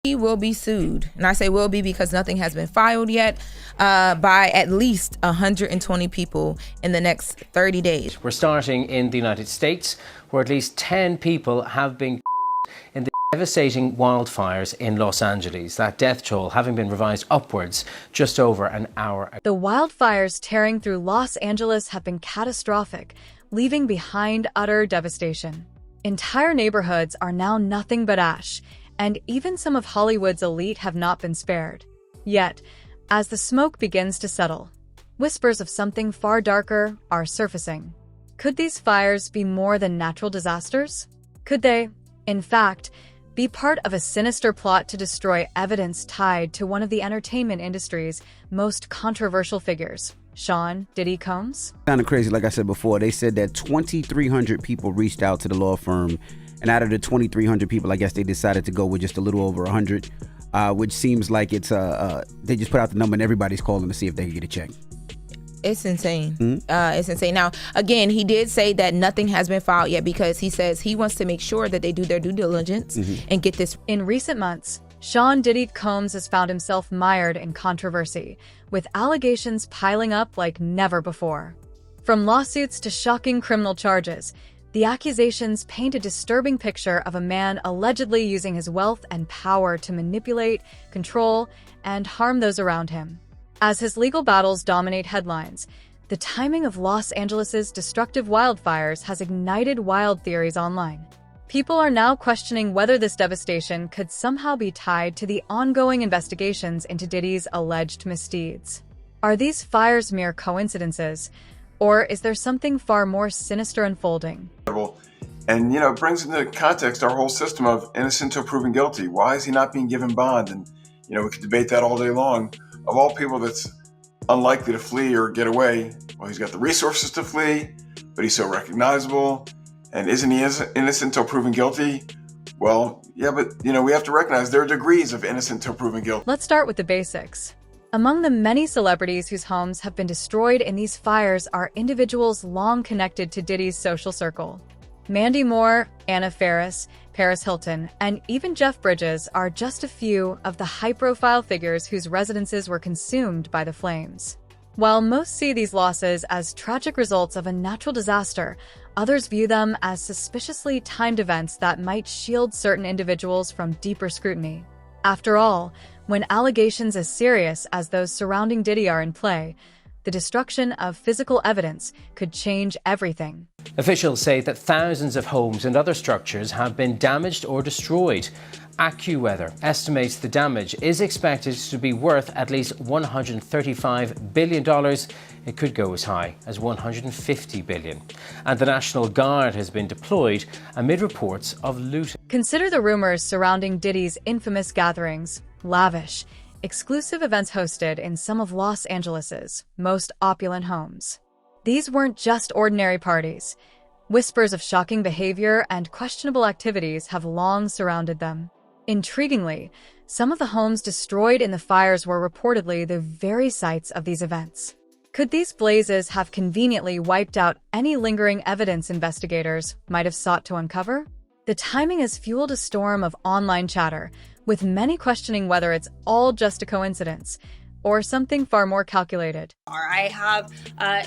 He will be sued, and I say will be because nothing has been filed yet, by at least 120 people in the next 30 days. We're starting in the United States, where at least 10 people have been in the devastating wildfires in Los Angeles, that death toll having been revised upwards just over an hour ago. The wildfires tearing through Los Angeles have been catastrophic, leaving behind utter devastation. Entire neighborhoods are now nothing but ash, and even some of Hollywood's elite have not been spared. Yet, as the smoke begins to settle, whispers of something far darker are surfacing. Could these fires be more than natural disasters? Could they, in fact, be part of a sinister plot to destroy evidence tied to one of the entertainment industry's most controversial figures, Sean Diddy Combs? Kind of crazy, like I said before. They said that 2,300 people reached out to the law firm, and out of the 2,300 people, I guess they decided to go with just a little over 100, which seems like it's they just put out the number and everybody's calling to see if they can get a check. It's insane. It's insane. Now, again, he did say that nothing has been filed yet because he says he wants to make sure that they do their due diligence and get this. In recent months, Sean Diddy Combs has found himself mired in controversy, with allegations piling up like never before. From lawsuits to shocking criminal charges, the accusations paint a disturbing picture of a man allegedly using his wealth and power to manipulate, control, and harm those around him. As his legal battles dominate headlines, the timing of Los Angeles' destructive wildfires has ignited wild theories online. People are now questioning whether this devastation could somehow be tied to the ongoing investigations into Diddy's alleged misdeeds. Are these fires mere coincidences, or is there something far more sinister unfolding? And, it brings into context our whole system of innocent until proven guilty. Why is he not being given bond? And, we could debate that all day long. Of all people that's unlikely to flee or get away, well, he's got the resources to flee, but he's so recognizable. And isn't he innocent until proven guilty? Well, yeah, but, we have to recognize there are degrees of innocent until proven guilty. Let's start with the basics. Among the many celebrities whose homes have been destroyed in these fires are individuals long connected to Diddy's social circle. Mandy Moore, Anna Faris, Paris Hilton, and even Jeff Bridges are just a few of the high-profile figures whose residences were consumed by the flames. While most see these losses as tragic results of a natural disaster, others view them as suspiciously timed events that might shield certain individuals from deeper scrutiny. After all, when allegations as serious as those surrounding Diddy are in play, the destruction of physical evidence could change everything. Officials say that thousands of homes and other structures have been damaged or destroyed. AccuWeather estimates the damage is expected to be worth at least $135 billion. It could go as high as $150 billion. And the National Guard has been deployed amid reports of looting. Consider the rumors surrounding Diddy's infamous gatherings, lavish, exclusive events hosted in some of Los Angeles' most opulent homes. These weren't just ordinary parties. Whispers of shocking behavior and questionable activities have long surrounded them. Intriguingly, some of the homes destroyed in the fires were reportedly the very sites of these events. Could these blazes have conveniently wiped out any lingering evidence investigators might have sought to uncover? The timing has fueled a storm of online chatter, with many questioning whether it's all just a coincidence or something far more calculated. I have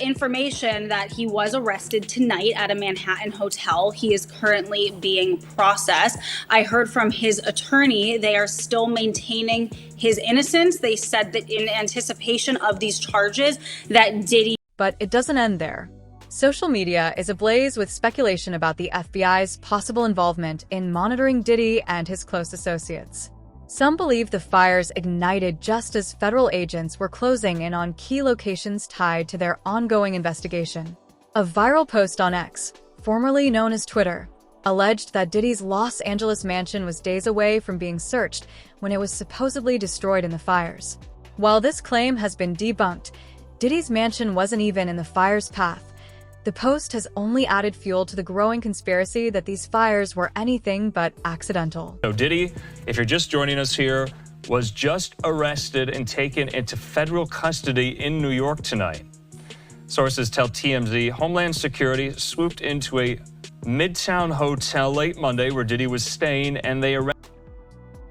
information that he was arrested tonight at a Manhattan hotel. He is currently being processed. I heard from his attorney they are still maintaining his innocence. They said that in anticipation of these charges that Diddy... But it doesn't end there. Social media is ablaze with speculation about the FBI's possible involvement in monitoring Diddy and his close associates. Some believe the fires ignited just as federal agents were closing in on key locations tied to their ongoing investigation. A viral post on X, formerly known as Twitter, alleged that Diddy's Los Angeles mansion was days away from being searched when it was supposedly destroyed in the fires. While this claim has been debunked, Diddy's mansion wasn't even in the fire's path. The post has only added fuel to the growing conspiracy that these fires were anything but accidental. So Diddy, if you're just joining us here, was just arrested and taken into federal custody in New York tonight. Sources tell TMZ Homeland Security swooped into a Midtown hotel late Monday where Diddy was staying, and they arrested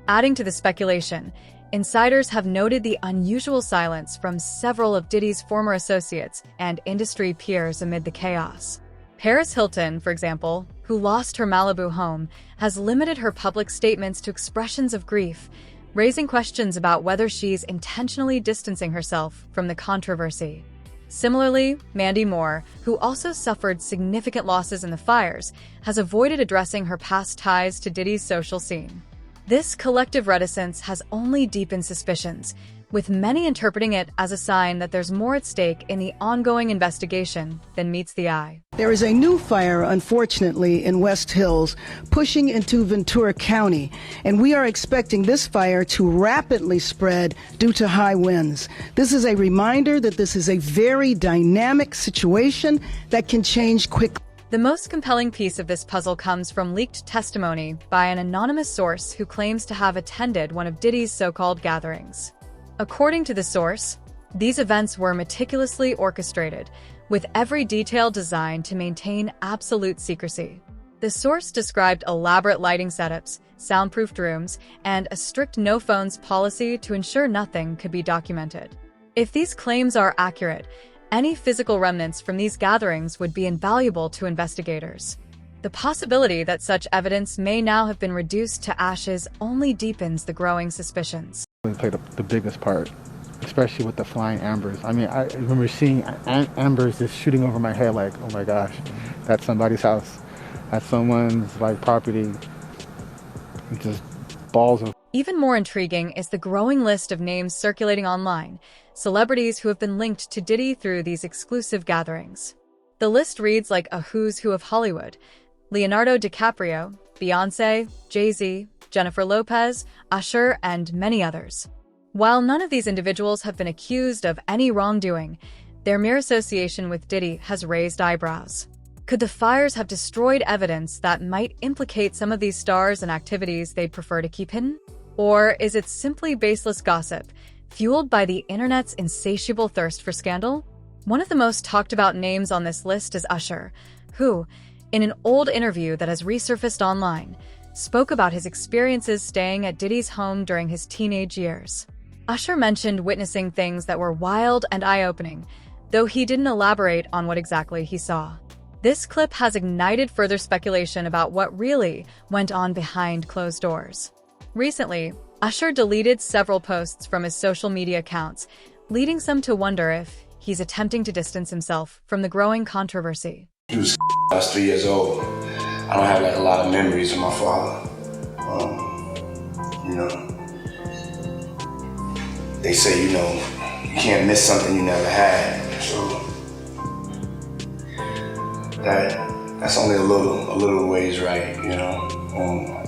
Adding to the speculation, insiders have noted the unusual silence from several of Diddy's former associates and industry peers amid the chaos. Paris Hilton, for example, who lost her Malibu home, has limited her public statements to expressions of grief, raising questions about whether she's intentionally distancing herself from the controversy. Similarly, Mandy Moore, who also suffered significant losses in the fires, has avoided addressing her past ties to Diddy's social scene. This collective reticence has only deepened suspicions, with many interpreting it as a sign that there's more at stake in the ongoing investigation than meets the eye. There is a new fire, unfortunately, in West Hills, pushing into Ventura County, and we are expecting this fire to rapidly spread due to high winds. This is a reminder that this is a very dynamic situation that can change quickly. The most compelling piece of this puzzle comes from leaked testimony by an anonymous source who claims to have attended one of Diddy's so-called gatherings. According to the source, these events were meticulously orchestrated, with every detail designed to maintain absolute secrecy. The source described elaborate lighting setups, soundproofed rooms, and a strict no-phones policy to ensure nothing could be documented. If these claims are accurate, any physical remnants from these gatherings would be invaluable to investigators. The possibility that such evidence may now have been reduced to ashes only deepens the growing suspicions. They played the biggest part, especially with the flying ambers. I mean, I remember seeing ambers just shooting over my head like, oh my gosh, that's somebody's house. That's someone's property. Just balls of... Even more intriguing is the growing list of names circulating online, celebrities who have been linked to Diddy through these exclusive gatherings. The list reads like a who's who of Hollywood: Leonardo DiCaprio, Beyoncé, Jay-Z, Jennifer Lopez, Usher, and many others. While none of these individuals have been accused of any wrongdoing, their mere association with Diddy has raised eyebrows. Could the fires have destroyed evidence that might implicate some of these stars in activities they'd prefer to keep hidden? Or is it simply baseless gossip, fueled by the internet's insatiable thirst for scandal? One of the most talked about names on this list is Usher, who, in an old interview that has resurfaced online, spoke about his experiences staying at Diddy's home during his teenage years. Usher mentioned witnessing things that were wild and eye-opening, though he didn't elaborate on what exactly he saw. This clip has ignited further speculation about what really went on behind closed doors. Recently, Usher deleted several posts from his social media accounts, leading some to wonder if he's attempting to distance himself from the growing controversy. I was 3 years old. I don't have a lot of memories of my father. They say, you can't miss something you never had. So that's only a little ways right,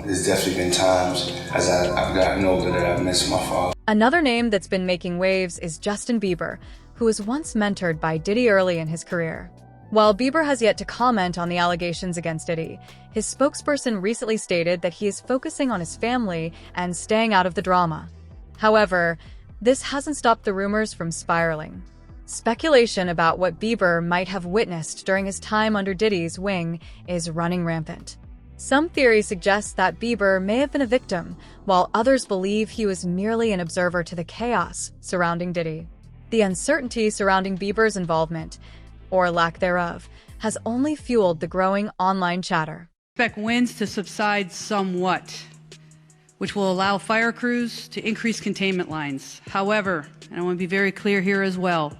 There's definitely been times as I've gotten older that I've missed my father. Another name that's been making waves is Justin Bieber, who was once mentored by Diddy early in his career. While Bieber has yet to comment on the allegations against Diddy, his spokesperson recently stated that he is focusing on his family and staying out of the drama. However, this hasn't stopped the rumors from spiraling. Speculation about what Bieber might have witnessed during his time under Diddy's wing is running rampant. Some theories suggest that Bieber may have been a victim, while others believe he was merely an observer to the chaos surrounding Diddy. The uncertainty surrounding Bieber's involvement, or lack thereof, has only fueled the growing online chatter. Expect winds to subside somewhat, which will allow fire crews to increase containment lines. However, and I want to be very clear here as well,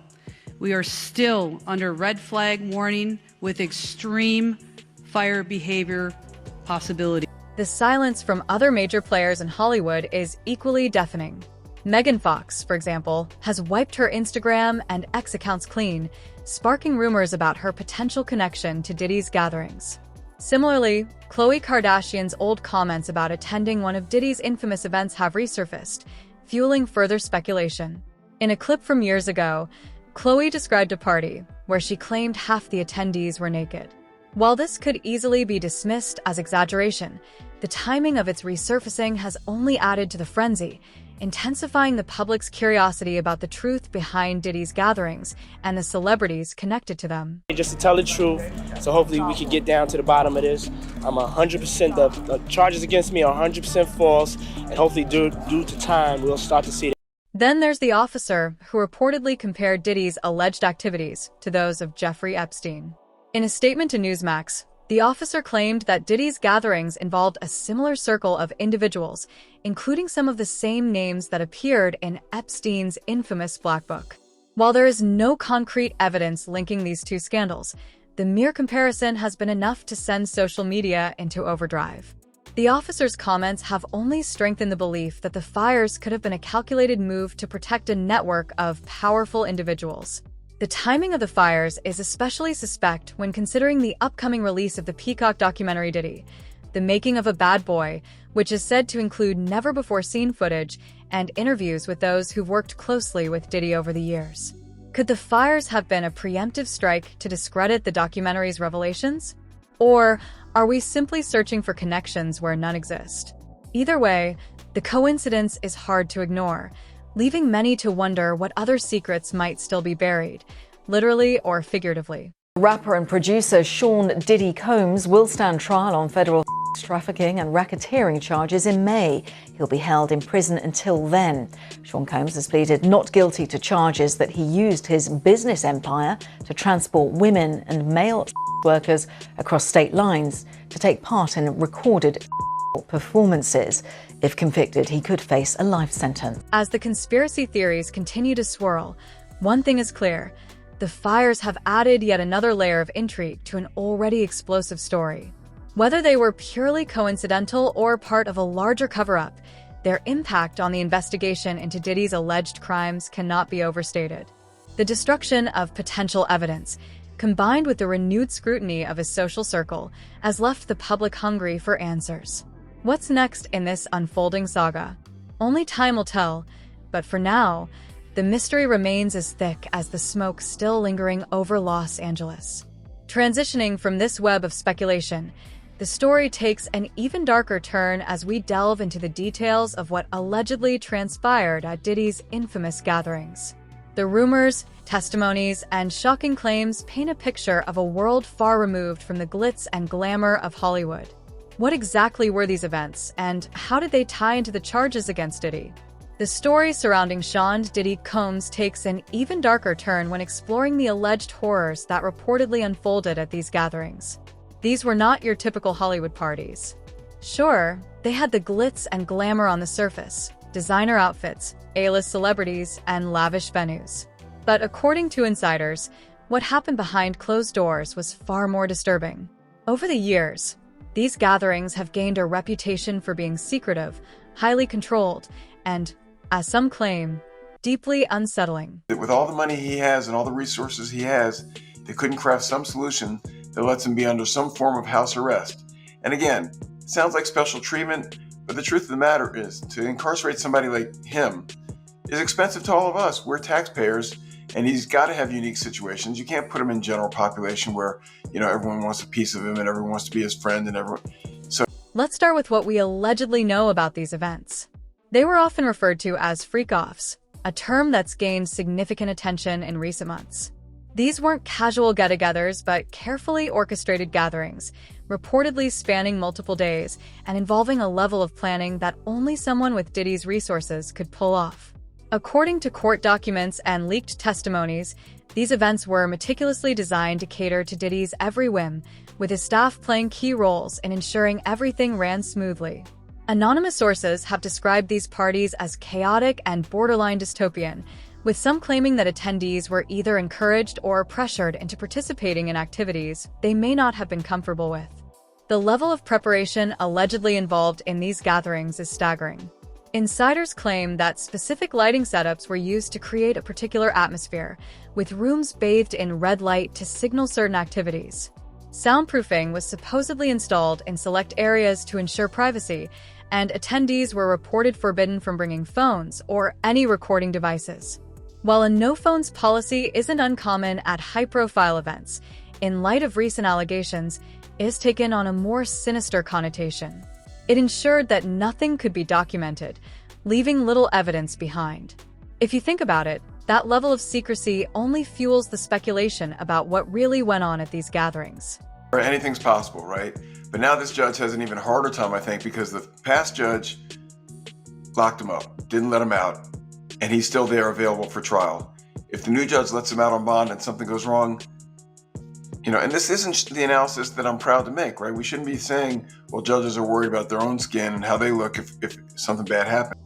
we are still under red flag warning with extreme fire behavior possibility. The silence from other major players in Hollywood is equally deafening. Megan Fox, for example, has wiped her Instagram and X accounts clean, sparking rumors about her potential connection to Diddy's gatherings. Similarly, Khloe Kardashian's old comments about attending one of Diddy's infamous events have resurfaced, fueling further speculation. In a clip from years ago, Khloe described a party where she claimed half the attendees were naked. While this could easily be dismissed as exaggeration, the timing of its resurfacing has only added to the frenzy, intensifying the public's curiosity about the truth behind Diddy's gatherings and the celebrities connected to them. Just to tell the truth, so hopefully we can get down to the bottom of this. I'm 100%, the charges against me are 100% false, and hopefully due to time, we'll start to see that. Then there's the officer who reportedly compared Diddy's alleged activities to those of Jeffrey Epstein. In a statement to Newsmax, the officer claimed that Diddy's gatherings involved a similar circle of individuals, including some of the same names that appeared in Epstein's infamous Black Book. While there is no concrete evidence linking these two scandals, the mere comparison has been enough to send social media into overdrive. The officer's comments have only strengthened the belief that the fires could have been a calculated move to protect a network of powerful individuals. The timing of the fires is especially suspect when considering the upcoming release of the Peacock documentary Diddy, The Making of a Bad Boy, which is said to include never-before-seen footage and interviews with those who've worked closely with Diddy over the years. Could the fires have been a preemptive strike to discredit the documentary's revelations? Or are we simply searching for connections where none exist? Either way, the coincidence is hard to ignore, leaving many to wonder what other secrets might still be buried, literally or figuratively. Rapper and producer Sean Diddy Combs will stand trial on federal trafficking and racketeering charges in May. He'll be held in prison until then. Sean Combs has pleaded not guilty to charges that he used his business empire to transport women and male workers across state lines to take part in recorded performances. If convicted, he could face a life sentence. As the conspiracy theories continue to swirl, one thing is clear: the fires have added yet another layer of intrigue to an already explosive story. Whether they were purely coincidental or part of a larger cover-up, their impact on the investigation into Diddy's alleged crimes cannot be overstated. The destruction of potential evidence, combined with the renewed scrutiny of his social circle, has left the public hungry for answers. What's next in this unfolding saga? Only time will tell, but for now, the mystery remains as thick as the smoke still lingering over Los Angeles. Transitioning from this web of speculation, the story takes an even darker turn as we delve into the details of what allegedly transpired at Diddy's infamous gatherings. The rumors, testimonies, and shocking claims paint a picture of a world far removed from the glitz and glamour of Hollywood. What exactly were these events, and how did they tie into the charges against Diddy? The story surrounding Sean Diddy Combs takes an even darker turn when exploring the alleged horrors that reportedly unfolded at these gatherings. These were not your typical Hollywood parties. Sure, they had the glitz and glamour on the surface, designer outfits, A-list celebrities, and lavish venues. But according to insiders, what happened behind closed doors was far more disturbing. Over the years, these gatherings have gained a reputation for being secretive, highly controlled, and, as some claim, deeply unsettling. With all the money he has and all the resources he has, they couldn't craft some solution that lets him be under some form of house arrest. And again, it sounds like special treatment, but the truth of the matter is, to incarcerate somebody like him is expensive to all of us. We're taxpayers, and he's got to have unique situations. You can't put him in general population where, everyone wants a piece of him and everyone wants to be his friend and everyone. So let's start with what we allegedly know about these events. They were often referred to as freak-offs, a term that's gained significant attention in recent months. These weren't casual get-togethers, but carefully orchestrated gatherings, reportedly spanning multiple days and involving a level of planning that only someone with Diddy's resources could pull off. According to court documents and leaked testimonies, these events were meticulously designed to cater to Diddy's every whim, with his staff playing key roles in ensuring everything ran smoothly. Anonymous sources have described these parties as chaotic and borderline dystopian, with some claiming that attendees were either encouraged or pressured into participating in activities they may not have been comfortable with. The level of preparation allegedly involved in these gatherings is staggering. Insiders claim that specific lighting setups were used to create a particular atmosphere, with rooms bathed in red light to signal certain activities. Soundproofing was supposedly installed in select areas to ensure privacy, and attendees were reported forbidden from bringing phones or any recording devices. While a no-phones policy isn't uncommon at high-profile events, in light of recent allegations, it has taken on a more sinister connotation. It ensured that nothing could be documented, leaving little evidence behind. If you think about it, that level of secrecy only fuels the speculation about what really went on at these gatherings. Anything's possible, right? But now this judge has an even harder time, I think, because the past judge locked him up, didn't let him out, and he's still there available for trial. If the new judge lets him out on bond and something goes wrong, and this isn't the analysis that I'm proud to make, right? We shouldn't be saying, well, judges are worried about their own skin and how they look if something bad happens.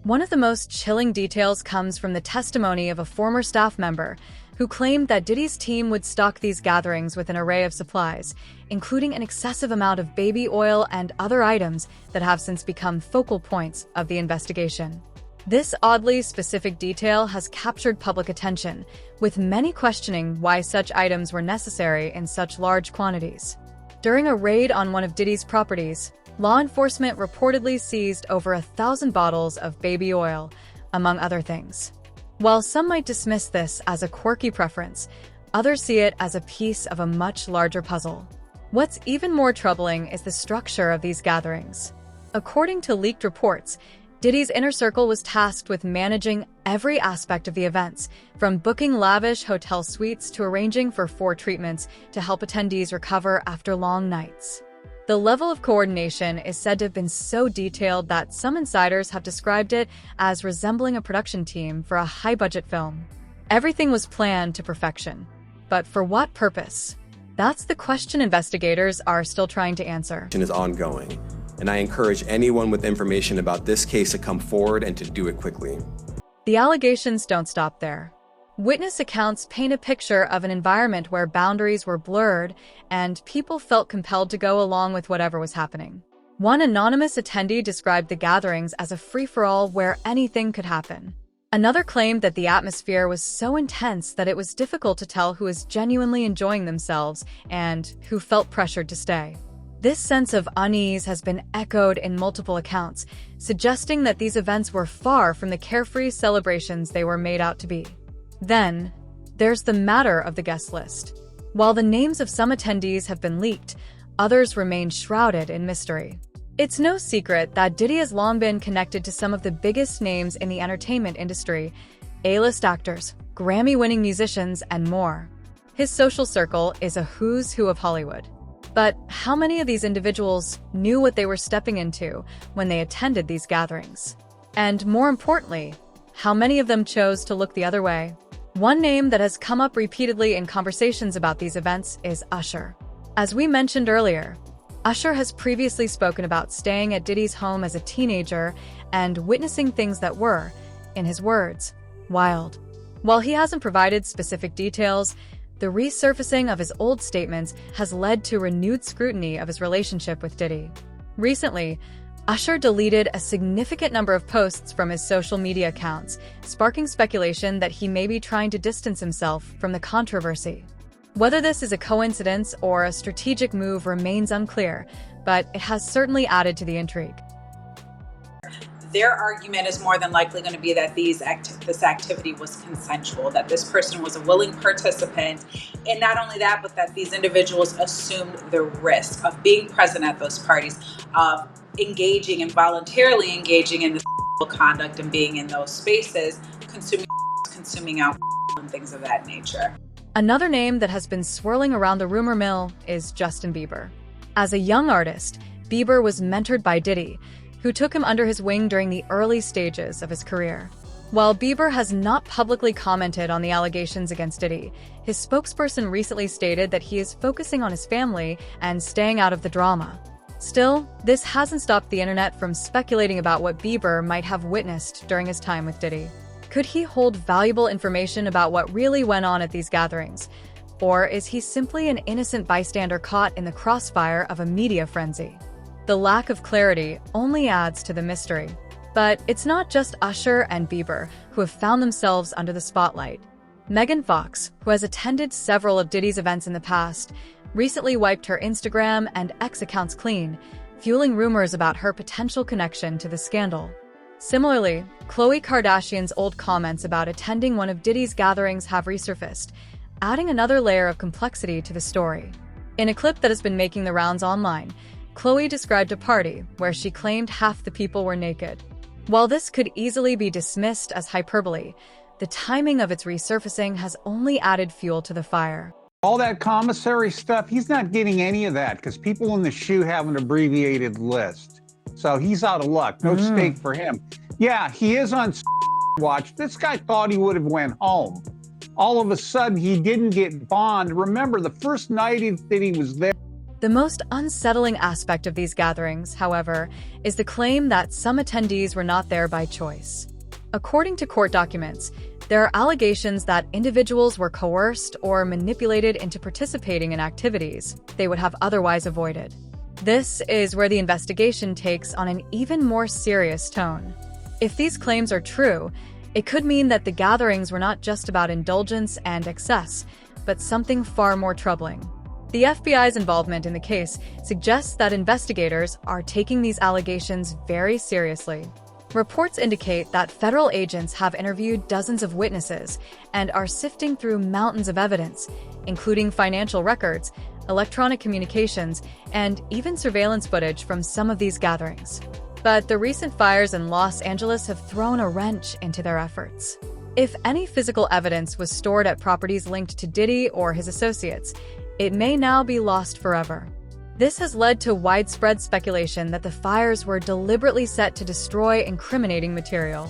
One of the most chilling details comes from the testimony of a former staff member who claimed that Diddy's team would stock these gatherings with an array of supplies, including an excessive amount of baby oil and other items that have since become focal points of the investigation. This oddly specific detail has captured public attention, with many questioning why such items were necessary in such large quantities. During a raid on one of Diddy's properties, law enforcement reportedly seized over 1,000 bottles of baby oil, among other things. While some might dismiss this as a quirky preference, others see it as a piece of a much larger puzzle. What's even more troubling is the structure of these gatherings. According to leaked reports, Diddy's inner circle was tasked with managing every aspect of the events, from booking lavish hotel suites to arranging for 4 treatments to help attendees recover after long nights. The level of coordination is said to have been so detailed that some insiders have described it as resembling a production team for a high-budget film. Everything was planned to perfection. But for what purpose? That's the question investigators are still trying to answer. Is ongoing, and I encourage anyone with information about this case to come forward and to do it quickly. The allegations don't stop there. Witness accounts paint a picture of an environment where boundaries were blurred and people felt compelled to go along with whatever was happening. One anonymous attendee described the gatherings as a free-for-all where anything could happen. Another claimed that the atmosphere was so intense that it was difficult to tell who was genuinely enjoying themselves and who felt pressured to stay. This sense of unease has been echoed in multiple accounts, suggesting that these events were far from the carefree celebrations they were made out to be. Then, there's the matter of the guest list. While the names of some attendees have been leaked, others remain shrouded in mystery. It's no secret that Diddy has long been connected to some of the biggest names in the entertainment industry, A-list actors, Grammy-winning musicians, and more. His social circle is a who's who of Hollywood. But how many of these individuals knew what they were stepping into when they attended these gatherings? And more importantly, how many of them chose to look the other way? One name that has come up repeatedly in conversations about these events is Usher. As we mentioned earlier, Usher has previously spoken about staying at Diddy's home as a teenager and witnessing things that were, in his words, wild. While he hasn't provided specific details, the resurfacing of his old statements has led to renewed scrutiny of his relationship with Diddy. Recently, Usher deleted a significant number of posts from his social media accounts, sparking speculation that he may be trying to distance himself from the controversy. Whether this is a coincidence or a strategic move remains unclear, but it has certainly added to the intrigue. Their argument is more than likely going to be that this activity was consensual, that this person was a willing participant, and not only that, but that these individuals assumed the risk of being present at those parties, of engaging and voluntarily engaging in this conduct and being in those spaces, consuming alcohol and things of that nature. Another name that has been swirling around the rumor mill is Justin Bieber. As a young artist, Bieber was mentored by Diddy, who took him under his wing during the early stages of his career. While Bieber has not publicly commented on the allegations against Diddy, his spokesperson recently stated that he is focusing on his family and staying out of the drama. Still, this hasn't stopped the internet from speculating about what Bieber might have witnessed during his time with Diddy. Could he hold valuable information about what really went on at these gatherings? Or is he simply an innocent bystander caught in the crossfire of a media frenzy? The lack of clarity only adds to the mystery. But it's not just Usher and Bieber who have found themselves under the spotlight. Megan Fox, who has attended several of Diddy's events in the past, recently wiped her Instagram and X accounts clean, fueling rumors about her potential connection to the scandal. Similarly, Khloe Kardashian's old comments about attending one of Diddy's gatherings have resurfaced, adding another layer of complexity to the story. In a clip that has been making the rounds online, Khloe described a party where she claimed half the people were naked. While this could easily be dismissed as hyperbole, the timing of its resurfacing has only added fuel to the fire. All that commissary stuff, he's not getting any of that because people in the SHU have an abbreviated list. So he's out of luck. No stake for him. Yeah, he is on watch. This guy thought he would have went home. All of a sudden, he didn't get bond. Remember, the first night that he was there. The most unsettling aspect of these gatherings, however, is the claim that some attendees were not there by choice. According to court documents, there are allegations that individuals were coerced or manipulated into participating in activities they would have otherwise avoided. This is where the investigation takes on an even more serious tone. If these claims are true, it could mean that the gatherings were not just about indulgence and excess, but something far more troubling. The FBI's involvement in the case suggests that investigators are taking these allegations very seriously. Reports indicate that federal agents have interviewed dozens of witnesses and are sifting through mountains of evidence, including financial records, electronic communications, and even surveillance footage from some of these gatherings. But the recent fires in Los Angeles have thrown a wrench into their efforts. If any physical evidence was stored at properties linked to Diddy or his associates, it may now be lost forever. This has led to widespread speculation that the fires were deliberately set to destroy incriminating material.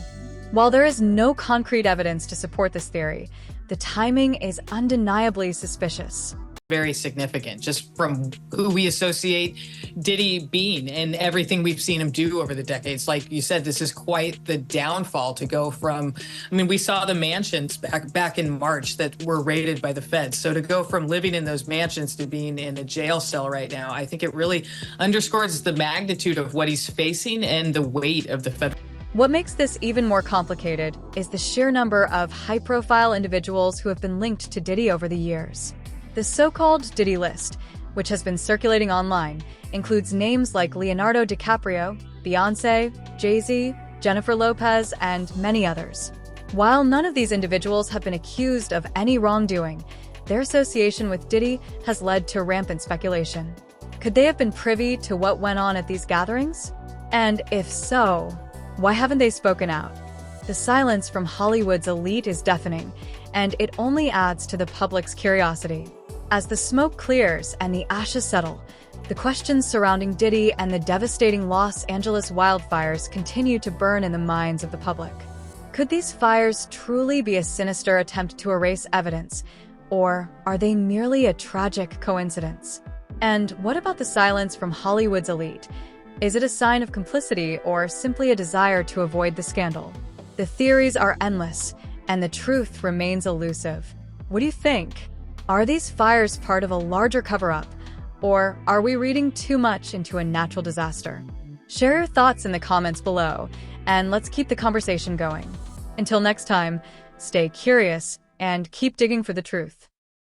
While there is no concrete evidence to support this theory, the timing is undeniably suspicious. Very significant, just from who we associate Diddy being and everything we've seen him do over the decades. Like you said, this is quite the downfall to go from, we saw the mansions back in March that were raided by the feds. So to go from living in those mansions to being in a jail cell right now, I think it really underscores the magnitude of what he's facing and the weight of the federal. What makes this even more complicated is the sheer number of high-profile individuals who have been linked to Diddy over the years. The so-called Diddy list, which has been circulating online, includes names like Leonardo DiCaprio, Beyoncé, Jay-Z, Jennifer Lopez, and many others. While none of these individuals have been accused of any wrongdoing, their association with Diddy has led to rampant speculation. Could they have been privy to what went on at these gatherings? And if so, why haven't they spoken out? The silence from Hollywood's elite is deafening, and it only adds to the public's curiosity. As the smoke clears and the ashes settle, the questions surrounding Diddy and the devastating Los Angeles wildfires continue to burn in the minds of the public. Could these fires truly be a sinister attempt to erase evidence, or are they merely a tragic coincidence? And what about the silence from Hollywood's elite? Is it a sign of complicity or simply a desire to avoid the scandal? The theories are endless, and the truth remains elusive. What do you think? Are these fires part of a larger cover-up, or are we reading too much into a natural disaster? Share your thoughts in the comments below, and let's keep the conversation going. Until next time, stay curious and keep digging for the truth.